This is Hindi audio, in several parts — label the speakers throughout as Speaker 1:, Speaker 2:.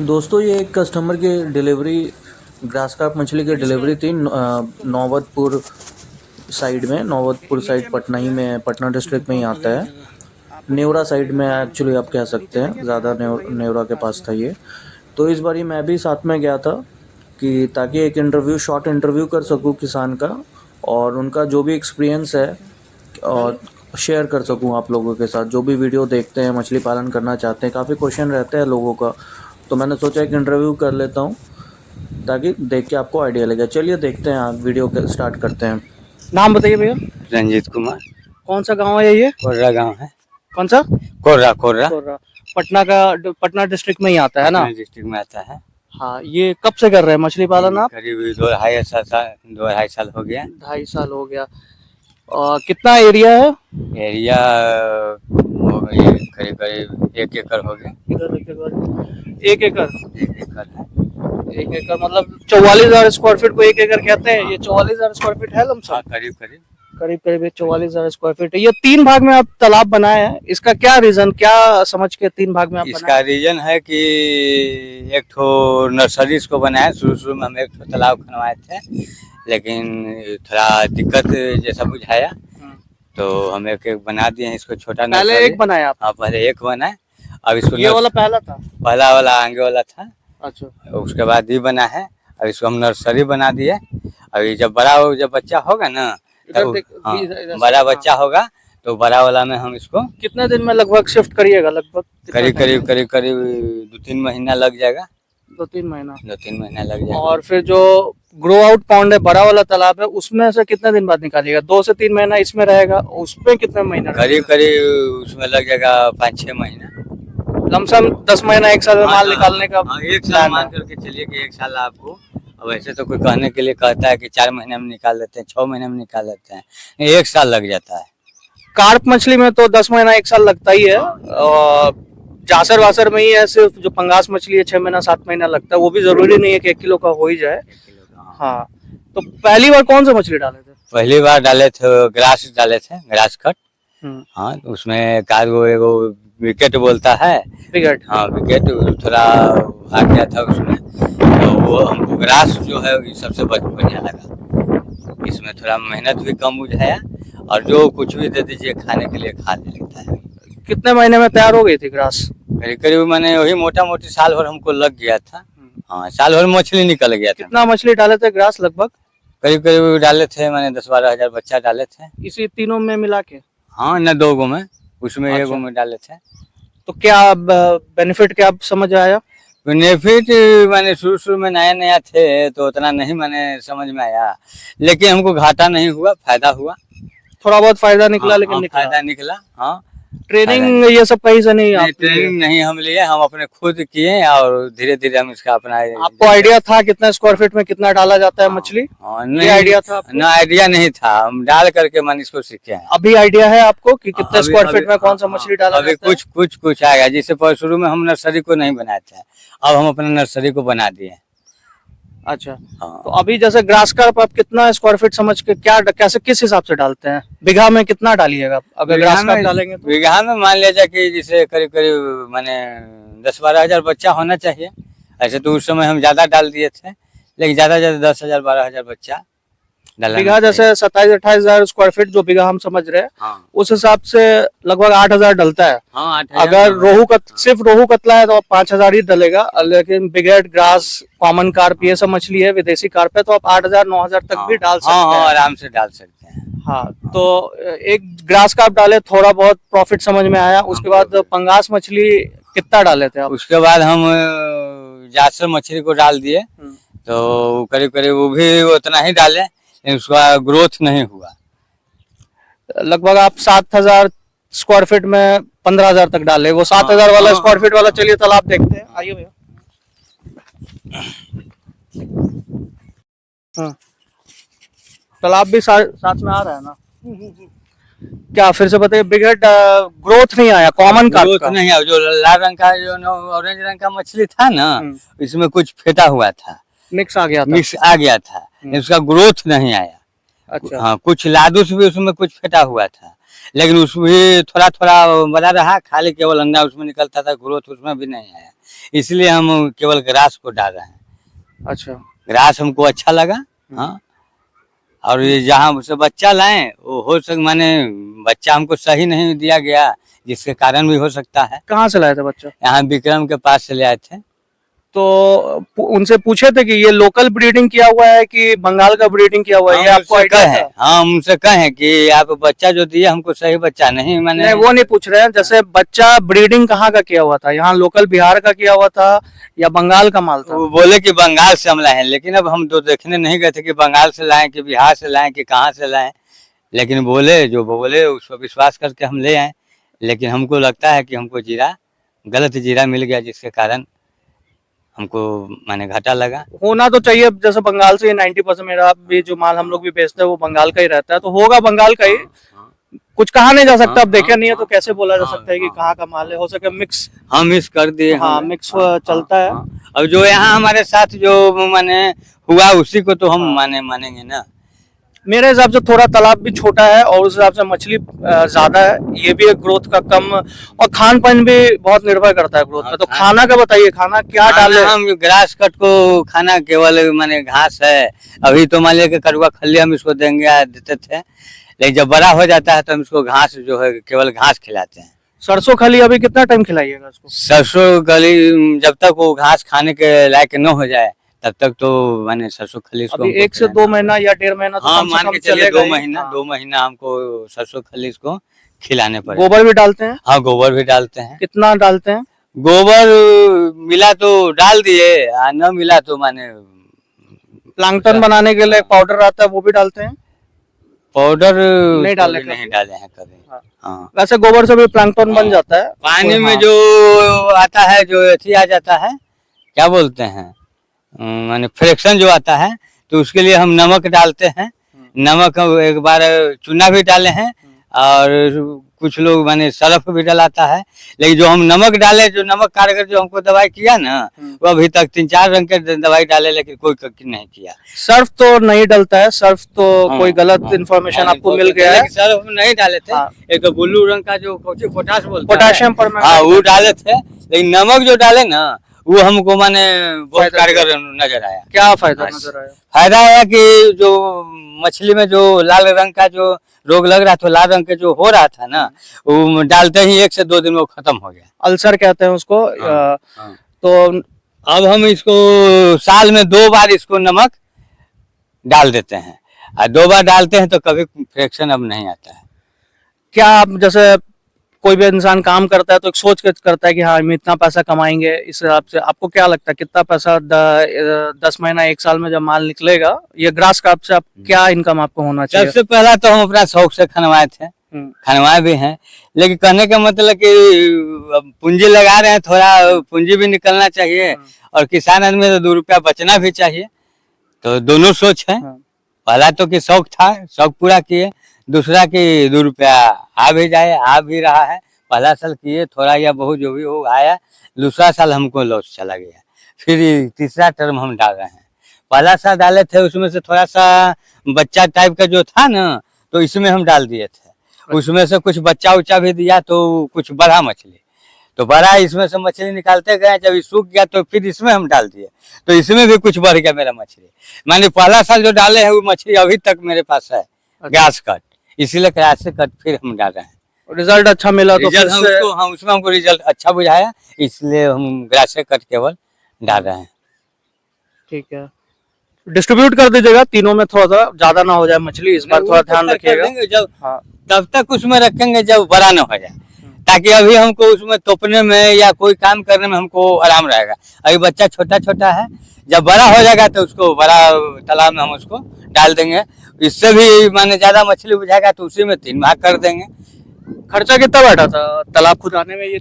Speaker 1: दोस्तों ये एक कस्टमर की डिलीवरी ग्रास कार्प मछली की डिलीवरी थी नौबतपुर साइड में। नौबतपुर साइड पटना ही में, पटना डिस्ट्रिक्ट में ही आता है। नेवरा साइड में एक्चुअली आप कह सकते हैं, ज़्यादा नेवरा के पास था ये। तो इस बारी मैं भी साथ में गया था कि ताकि एक शॉर्ट इंटरव्यू कर सकूं किसान का, और उनका जो भी एक्सपीरियंस है और शेयर कर सकूं आप लोगों के साथ। जो भी वीडियो देखते हैं, मछली पालन करना चाहते हैं, काफ़ी क्वेश्चन रहते हैं लोगों का, तो मैंने सोचा एक इंटरव्यू कर लेता हूं ताकि देख के आपको आइडिया लगे। चलिए देखते हैं, आप वीडियो स्टार्ट करते हैं।
Speaker 2: नाम बताइए भैया।
Speaker 3: रंजीत कुमार।
Speaker 2: कौन सा गांव है ये?
Speaker 3: कोर्रा गांव है।
Speaker 2: कौन सा?
Speaker 3: कोर्रा कोर्रा
Speaker 2: कोर्रा। पटना डिस्ट्रिक्ट में ही आता है ना?
Speaker 3: डिस्ट्रिक्ट में आता है।
Speaker 2: हाँ, ये कब से कर रहे हैं मछली पालन आप?
Speaker 3: करीब 2-2.5 साल हो गया।
Speaker 2: 2.5 साल हो गया। और कितना एरिया है?
Speaker 3: एरिया हो गई करीब करीब 1 एकड़ हो गया।
Speaker 2: इधर 1 एकड़।
Speaker 3: 1 एकड़ है।
Speaker 2: 1 एकड़ मतलब 44,000 स्क्वायर फीट को 1 एकड़ कहते हैं। ये 44,000 स्क्वायर फीट है लमसम?
Speaker 3: हाँ, करीब करीब
Speaker 2: करीब 44,000 स्क्वायर फीट है। ये 3 भाग में आप तालाब बनाए हैं, इसका क्या रीजन, क्या समझ के 3 भाग में आप
Speaker 3: इसका
Speaker 2: बनाए?
Speaker 3: रीजन है कि एक ठो नर्सरी इसको बनाया। शुरू में हम एक ठो तालाब खनवाए थे, लेकिन थोड़ा दिक्कत जैसा बुझाया तो हम एक बना दिए हैं इसको, छोटा
Speaker 2: पहले
Speaker 3: नर्सरी।
Speaker 2: एक बनाया आप?
Speaker 3: हाँ, पहले एक बनाए। अब इसको
Speaker 2: ये वाला पहला था?
Speaker 3: पहला वाला आगे वाला था।
Speaker 2: अच्छा।
Speaker 3: उसके बाद ये बना है। अब इसको हम नर्सरी बना दिए। अभी जब बच्चा होगा ना, तब बड़ा बच्चा होगा तो बड़ा वाला में हम इसको
Speaker 2: कितने दिन में लगभग शिफ्ट करिएगा? लगभग
Speaker 3: करीब 2-3 महीना लग जाएगा।
Speaker 2: 2-3 महीना।
Speaker 3: 2-3 महीना लग जाएगा।
Speaker 2: और फिर जो ग्रो आउट पॉन्ड है, बड़ा वाला तालाब है, उसमें से कितने दिन बाद निकालिएगा? 2 से 3 महीना इसमें रहेगा, उसमें कितने महीना?
Speaker 3: करीब उसमें लग जाएगा 5-6 महीना।
Speaker 2: लमसम 10 महीना 1 साल में माल निकालने का?
Speaker 3: हाँ, 1 साल मान करके चलिए कि 1 साल आपको। अब ऐसे तो कोई कहने के लिए कहता है कि 4 महीने में निकाल लेते हैं, 6 महीने में निकाल लेते हैं, 1 साल लग जाता है।
Speaker 2: कार्प मछली में तो 10 महीना 1 साल लगता ही है। और जासर वासर में ही है, सिर्फ जो पंगास मछली है 6 महीना 7 महीना लगता है। वो भी जरूरी नहीं है कि 1 किलो का हो ही जाए।
Speaker 3: 1 किलो का।
Speaker 2: हाँ, तो पहली बार कौन सा मछली डाले थे?
Speaker 3: पहली बार डाले थे ग्रास कट। हाँ, तो उसमें कार्गो एगो विकेट बोलता है।
Speaker 2: विकेट?
Speaker 3: हाँ, विकेट थोड़ा आ गया था उसमें, तो वो हमको ग्रास जो है ये सबसे बढ़िया लगा। इसमें थोड़ा मेहनत भी कम बुझाया, और जो कुछ भी दे दीजिए खाने के लिए खा लेता है।
Speaker 2: कितने महीने में तैयार हो गई थी ग्रास?
Speaker 3: करीब मैंने वही मोटा मोटी साल भर हमको लग गया था। हाँ, साल भर मछली निकल गया था।
Speaker 2: कितना मछली डाले थे ग्रास लगभग?
Speaker 3: करीब डाले थे मैंने 10-12 हजार बच्चा डाले थे।
Speaker 2: इसी तीनों में मिला के?
Speaker 3: हाँ, न 2 गो में, उसमें
Speaker 2: अच्छा।
Speaker 3: 1 गो में डाले थे।
Speaker 2: तो क्या बेनिफिट क्या समझ आया?
Speaker 3: बेनिफिट मैंने शुरू में नया थे तो उतना नहीं मैंने समझ में आया, लेकिन हमको घाटा नहीं हुआ, फायदा हुआ।
Speaker 2: थोड़ा बहुत फायदा निकला?
Speaker 3: हाँ,
Speaker 2: लेकिन निकला?
Speaker 3: फायदा निकला। हाँ,
Speaker 2: ट्रेनिंग ये सब कहीं से नहीं?
Speaker 3: ट्रेनिंग नहीं हम लिए, हम अपने खुद किए, और धीरे धीरे हम इसका अपना।
Speaker 2: आपको आइडिया था कितना स्क्वायर फीट में कितना डाला जाता है मछली?
Speaker 3: हाँ,
Speaker 2: नहीं आइडिया था आपको?
Speaker 3: ना, आइडिया नहीं था, हम डाल करके मन इसको सीखे हैं।
Speaker 2: अभी आइडिया है आपको कि कितने स्क्वायर फीट में कौन सा मछली डाला
Speaker 3: अभी
Speaker 2: जाता है?
Speaker 3: कुछ आएगा। जैसे शुरू में हम नर्सरी को नहीं बनाए थे, अब हम अपने नर्सरी को बना दिए।
Speaker 2: अच्छा।
Speaker 3: हाँ।
Speaker 2: तो अभी जैसे ग्रास कार्प आप कितना स्क्वायर फीट समझ के क्या कैसे किस हिसाब से डालते हैं? बीघा में कितना डालिएगा अगर ग्रास कार्प डालेंगे तो?
Speaker 3: बीघा में मान लिया जाए कि जैसे करीब मैंने 10-12 हजार बच्चा होना चाहिए। ऐसे तो उस समय हम ज्यादा डाल दिए थे, लेकिन ज्यादा 10,000-12 हजार बच्चा डाला।
Speaker 2: बीघा जैसे 27-28 हजार स्क्वायर फीट जो बीघा हम समझ रहे हैं।
Speaker 3: हाँ।
Speaker 2: उस हिसाब से लगभग 8,000 डलता है।
Speaker 3: हाँ, 8,000।
Speaker 2: अगर सिर्फ रोहू कतला है तो 5,000 ही डलेगा, लेकिन बिगेट, ग्रास, कॉमन कार्प ये सब मछली है, विदेशी कार्प है, तो आप 8,000-9,000 तक भी डाल सकते हैं।
Speaker 3: हाँ, आराम से डाल सकते हैं।
Speaker 2: हाँ, तो एक ग्रास कार्प डाले, थोड़ा बहुत प्रॉफिट समझ में आया। उसके बाद पंगास मछली कितना डाले थे आप?
Speaker 3: उसके बाद हम जासर मछली को डाल दिए, तो करीब वो भी उतना ही डाले, लेकिन उसका ग्रोथ नहीं हुआ।
Speaker 2: लगभग आप 7,000 स्क्वायर फीट में 15,000 तक डाले। वो 7,000 वाला स्क्वायर फीट वाला, चलिए तालाब देखते हैं, आइए भैया। हाँ, तालाब भी साथ में आ रहा है ना? क्या फिर से बताइए। बिगेट ग्रोथ नहीं आया, कॉमन कार्प का
Speaker 3: नहीं आया। जो लाल रंग का, जो ऑरेंज रंग का मछली था ना, इसमें कुछ फेटा हुआ था,
Speaker 2: मिक्स आ गया
Speaker 3: था, उसका ग्रोथ नहीं आया।
Speaker 2: अच्छा।
Speaker 3: हाँ, कुछ लादूस भी उसमें कुछ फेटा हुआ था, लेकिन उसमें थोड़ा बड़ा रहा, खाली केवल अंडा उसमें निकलता था, ग्रोथ उसमें भी नहीं आया। इसलिए हम केवल ग्रास को डाल रहे हैं।
Speaker 2: अच्छा।
Speaker 3: ग्रास हमको अच्छा लगा। हाँ, और ये जहाँ से बच्चा लाए वो हो सक माने बच्चा हमको सही नहीं दिया गया, जिसके कारण भी हो सकता है।
Speaker 2: कहाँ से लाए थे बच्चा?
Speaker 3: यहाँ विक्रम के पास से ले आए थे।
Speaker 2: तो उनसे पूछे थे कि ये लोकल ब्रीडिंग किया हुआ है कि बंगाल का ब्रीडिंग किया हुआ है, ये आपको आइडिया है?
Speaker 3: हम उनसे कहें कि आप बच्चा जो दिए हमको सही बच्चा नहीं माने।
Speaker 2: नहीं, वो नहीं पूछ रहे हैं। जैसे बच्चा ब्रीडिंग कहाँ का किया हुआ था, यहाँ लोकल बिहार का किया हुआ था या बंगाल का माल था?
Speaker 3: वो बोले कि बंगाल से हम लाए हैं, लेकिन अब हम तो देखने नहीं गए थे कि बंगाल से लाए कि बिहार से लाए कि कहाँ से लाए, लेकिन बोले जो बोले उस पर विश्वास करके हम ले आए। लेकिन हमको लगता है कि हमको जीरा गलत जीरा मिल गया, जिसके कारण हमको माने घाटा लगा।
Speaker 2: होना तो चाहिए, जैसे बंगाल से 90% मेरा भी जो माल हम लोग भी बेचते हैं वो बंगाल का ही रहता है, तो होगा बंगाल का ही। कुछ कहा नहीं जा सकता, अब देखे नहीं है तो कैसे बोला जा सकता है कि कहाँ का माल है। हो सके मिक्स
Speaker 3: हम मिक्स कर दिए।
Speaker 2: हाँ, मिक्स चलता है।
Speaker 3: अब जो यहाँ हमारे साथ जो माने हुआ उसी को तो हम मानेंगे ना।
Speaker 2: मेरे हिसाब से थोड़ा तालाब भी छोटा है और उस हिसाब से मछली ज्यादा है, ये भी एक ग्रोथ का कम, और खान पान भी बहुत निर्भर करता है ग्रोथ पे। तो खाना का बताइए, खाना क्या डाले?
Speaker 3: हम ग्रास कट को खाना केवल माने घास है। अभी तो मान लिया कड़वा खल्ली हम इसको देते थे, लेकिन जब बड़ा हो जाता है तो हम इसको घास जो है केवल घास खिलाते हैं।
Speaker 2: सरसों खली अभी कितना टाइम खिलाइएगा इसको?
Speaker 3: सरसों खली जब तक वो घास खाने के लायक न हो जाए तब तक तो मैंने सरसों खली इसको
Speaker 2: 1 से 2 महीना या 1.5 महीना तो
Speaker 3: हाँ,
Speaker 2: कम से
Speaker 3: मान
Speaker 2: कम
Speaker 3: के चलिए
Speaker 2: चलेगा
Speaker 3: 2 महीना हमको सरसों खली इसको खिलाने पड़ेगा।
Speaker 2: गोबर भी डालते हैं?
Speaker 3: हाँ, गोबर भी डालते हैं।
Speaker 2: कितना डालते हैं?
Speaker 3: गोबर मिला तो डाल दिए, न मिला तो माने
Speaker 2: प्लांकटन बनाने के लिए पाउडर आता है, वो भी डालते हैं?
Speaker 3: पाउडर
Speaker 2: नहीं डाले
Speaker 3: हैं कभी। हाँ,
Speaker 2: वैसे गोबर से भी प्लांकटन बन जाता है।
Speaker 3: पानी में
Speaker 2: हाँ।
Speaker 3: जो आता है, जो अथी आ जाता है, क्या बोलते हैं माने फ्रैक्शन जो आता है, तो उसके लिए हम नमक डालते हैं। नमक एक बार चूना भी डाले हैं और कुछ लोग माने सर्फ भी डलाता है, लेकिन जो हम नमक डाले, जो नमक कारगर जो हमको दवाई किया ना, वो अभी तक 3-4 रंग के दवाई डाले लेकिन कोई नहीं किया।
Speaker 2: सर्फ तो नहीं डलता है, सर्फ तो कोई गलत इंफॉर्मेशन आपको मिल गया है।
Speaker 3: सर्फ नहीं डाले थे। एक ब्लू रंग का जो पोटाश बोलते हैं,
Speaker 2: पोटाशियम पर
Speaker 3: हाँ, वो डाले थे, लेकिन नमक जो डाले ना वो हमको माने बहुत कारगर नजर आया।
Speaker 2: क्या फायदा नजर आया?
Speaker 3: फायदा आया कि जो मछली में जो लाल रंग का जो रोग लग रहा था, लाल रंग के जो हो रहा था ना, वो डालते ही 1 से 2 दिन में वो खत्म हो गया।
Speaker 2: अल्सर कहते हैं उसको। तो
Speaker 3: अब हम इसको साल में 2 बार इसको नमक डाल देते हैं, और 2 बार डालते हैं तो कभी फ्रैक्शन अब नहीं आता है।
Speaker 2: क्या आप जैसे कोई भी इंसान काम करता है तो एक सोच के करता है कि हाँ हम इतना पैसा कमाएंगे, इस हिसाब से आपको क्या लगता है कितना पैसा 10 महीना 1 साल में जब माल निकलेगा ये ग्रास कार्प से, आप क्या इनकम आपको होना चाहिए?
Speaker 3: सबसे पहला तो हम अपना शौक से खनवाए थे, खनवाए भी हैं, लेकिन कहने का मतलब कि पूंजी लगा रहे हैं, थोड़ा पूंजी भी निकलना चाहिए, और किसान आदमी तो 2 रुपया बचना भी चाहिए। तो दोनों सोच है। पहला तो कि शौक था, शौक पूरा किए। दूसरा कि 2 रुपया आ भी रहा है। पहला साल किए थोड़ा या बहुत जो भी हो आया, दूसरा साल हमको लॉस चला गया, फिर तीसरा टर्म हम डाल रहे हैं। पहला साल डाले थे उसमें से थोड़ा सा बच्चा टाइप का जो था ना, तो इसमें हम डाल दिए थे। उसमें से कुछ बच्चा उच्चा भी दिया, तो कुछ बड़ा मछली, तो बड़ा इसमें से मछली निकालते गए। जब ये सूख गया तो फिर इसमें हम डाल दिए, तो इसमें भी कुछ बढ़ गया मेरा मछली। माने पहला साल जो डाले हैं वो मछली अभी तक मेरे पास है ग्रास कट, इसीलिए ग्रास कट फिर हम डाल रहे हैं।
Speaker 2: रिजल्ट अच्छा मिला तो फिर से
Speaker 3: उसमें हमको रिजल्ट अच्छा बुझाया, इसलिए हम ग्रास कट केवल डाल रहे हैं।
Speaker 2: ठीक है, डिस्ट्रीब्यूट कर दीजिएगा तीनों में, थोड़ा सा ज्यादा ना हो जाए मछली, इस बार थोड़ा ध्यान रखिएगा।
Speaker 3: जब तब तक उसमें रखेंगे जब बड़ा ना हो जाए, ताकि अभी हमको उसमें तोपने में या कोई काम करने में हमको आराम रहेगा। अभी बच्चा छोटा छोटा है, जब बड़ा हो जाएगा तो उसको बड़ा तालाब में हम उसको डाल देंगे। इससे भी माने ज्यादा मछली बुझाएगा तो उसी में 3 भाग कर देंगे।
Speaker 2: खर्चा कितना बैठा था तालाब खुदाने में? ये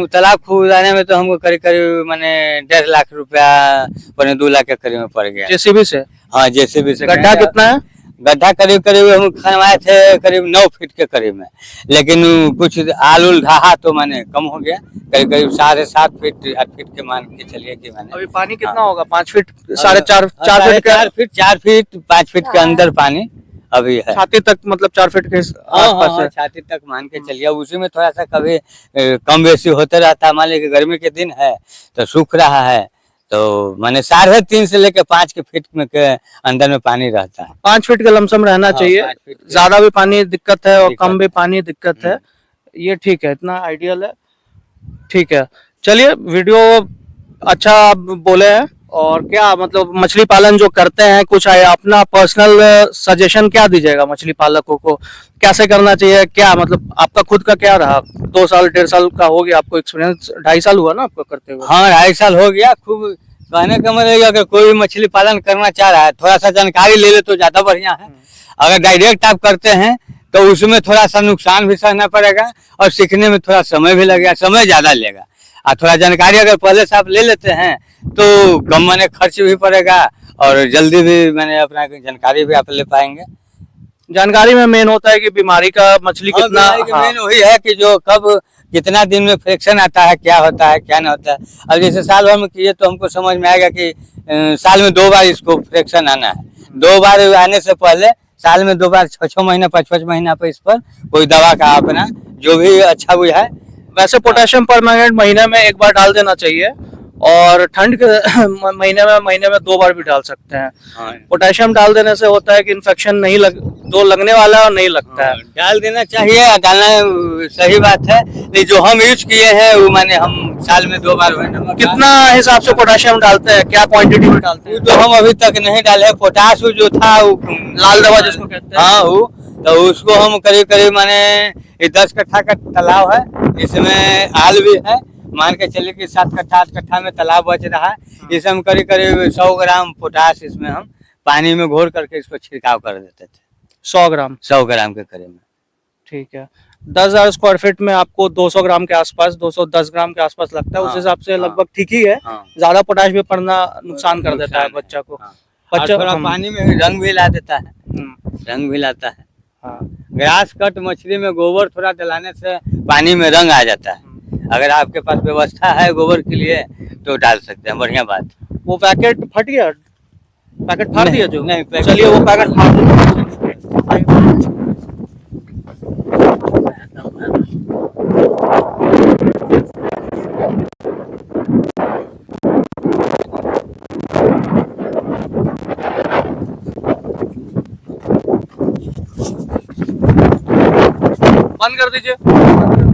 Speaker 3: तालाब खुदाने में तो हमको करीब करीब माने 1.5 लाख रुपया, 2 लाख के करीब में पड़ गया।
Speaker 2: जेसीबी से?
Speaker 3: हाँ, जेसीबी से।
Speaker 2: गड्ढा कितना है?
Speaker 3: गड्ढा करीब हम खनवाए थे करीब 9 फीट के करीब में, लेकिन कुछ आलू ढहा तो माने कम हो गया, करीब 7.5 फीट 8 फीट के मान के चलिए कि माने।
Speaker 2: अभी पानी कितना होगा? 5 फीट, 4.5 फीट?
Speaker 3: 4 फीट 5 फीट के अंदर पानी अभी है।
Speaker 2: छाती तक मतलब 4 फीट के आसपास है।
Speaker 3: छाती तक मान के चलिए, उसी में थोड़ा सा कभी कम बेसी होते रहता है। मान लीजिए गर्मी के दिन है तो सूख रहा है, तो माने 3.5 से लेके 5 के फीट में के अंदर में पानी रहता है।
Speaker 2: 5 फीट का लमसम रहना
Speaker 3: हाँ,
Speaker 2: चाहिए।
Speaker 3: 5 फीट के-
Speaker 2: ज्यादा भी पानी दिक्कत है और
Speaker 3: दिक्कत
Speaker 2: कम भी पानी दिक्कत है। ये ठीक है, इतना आइडियल है, ठीक है। चलिए, वीडियो अच्छा आप बोले हैं। और क्या मतलब मछली पालन जो करते हैं, कुछ है अपना पर्सनल सजेशन क्या दीजिएगा मछली पालकों को, कैसे करना चाहिए? क्या मतलब आपका खुद का क्या रहा? 2 साल 1.5 साल का हो गया आपको एक्सपीरियंस, 2.5 साल हुआ ना आपको करते हुए?
Speaker 3: हाँ, 2.5 साल हो गया। खूब कहने का मतलब है, अगर कोई मछली पालन करना चाह रहा है, थोड़ा सा जानकारी ले ले तो ज्यादा बढ़िया है। अगर डायरेक्ट आप करते हैं तो उसमें थोड़ा सा नुकसान भी सहना पड़ेगा और सीखने में थोड़ा समय भी लगेगा, समय ज्यादा लेगा। और थोड़ा जानकारी अगर पहले से आप ले लेते हैं तो कम मैंने खर्च भी पड़ेगा और जल्दी भी मैंने अपना जानकारी भी आप ले पाएंगे।
Speaker 2: जानकारी में मेन होता है कि बीमारी का मछली कितना, हाँ,
Speaker 3: मेन वही है कि जो कब कितना दिन में फ्रैक्शन आता है, क्या होता है क्या नहीं होता है। अब जैसे साल भर में किए तो हमको समझ में आएगा कि साल में 2 बार इसको फ्रैक्शन आना है। 2 बार आने से पहले साल में 2 बार 6-6 महीना 5-5 महीना पर इस पर कोई दवा का अपना जो भी अच्छा भी है।
Speaker 2: वैसे पोटेशियम परमानेंट महीने में 1 बार डाल देना चाहिए और ठंड के महीने में 2 बार भी डाल सकते हैं। पोटेशियम डाल देने से होता है कि इन्फेक्शन नहीं लगने वाला है और नहीं लगता है।
Speaker 3: डाल देना चाहिए, डालना सही बात है। नहीं, जो हम यूज किए हैं वो माने हम साल में 2 बार
Speaker 2: कितना हिसाब से पोटेशियम डालते हैं, क्या क्वांटिटी में डालते हैं?
Speaker 3: तो हम अभी तक नहीं डाले। पोटाश जो था वो
Speaker 2: लाल दवा जिसको कहते हैं,
Speaker 3: हाँ, वो तो उसको हम करीब करीब माने 10 कट्ठा का तालाब है, इसमें आल भी है। मान के चलिए कि 7 कट्ठा 8 कट्ठा में तालाब बच रहा है। इसे हम करीब करीब 100 ग्राम पोटाश इसमें हम पानी में घोर करके इसको छिड़काव कर देते थे।
Speaker 2: 100 ग्राम
Speaker 3: 100 ग्राम के करीब में।
Speaker 2: ठीक है। 10,000 स्क्वायर फीट में आपको 200 ग्राम के आसपास, 210 ग्राम के आसपास लगता है। उस
Speaker 3: हाँ,
Speaker 2: हिसाब से
Speaker 3: हाँ,
Speaker 2: लगभग ठीक ही है।
Speaker 3: हाँ।
Speaker 2: ज्यादा पोटाश भी पड़ना नुकसान कर देता है बच्चा को।
Speaker 3: हाँ।
Speaker 2: बच्चा
Speaker 3: और थोड़ा पानी में भी रंग भी ला देता है, रंग भी लाता है।
Speaker 2: हाँ,
Speaker 3: ग्रास कट मछली में गोबर थोड़ा डलाने से पानी में रंग आ जाता है। अगर आपके पास व्यवस्था है गोबर के लिए तो डाल सकते हैं, बढ़िया बात।
Speaker 2: वो पैकेट फट गया, पैकेट फाड़ दिया जो?
Speaker 3: नहीं, पैकेट-
Speaker 2: चलिए वो पैकेट फाड़ दिया। बंद कर दीजिए।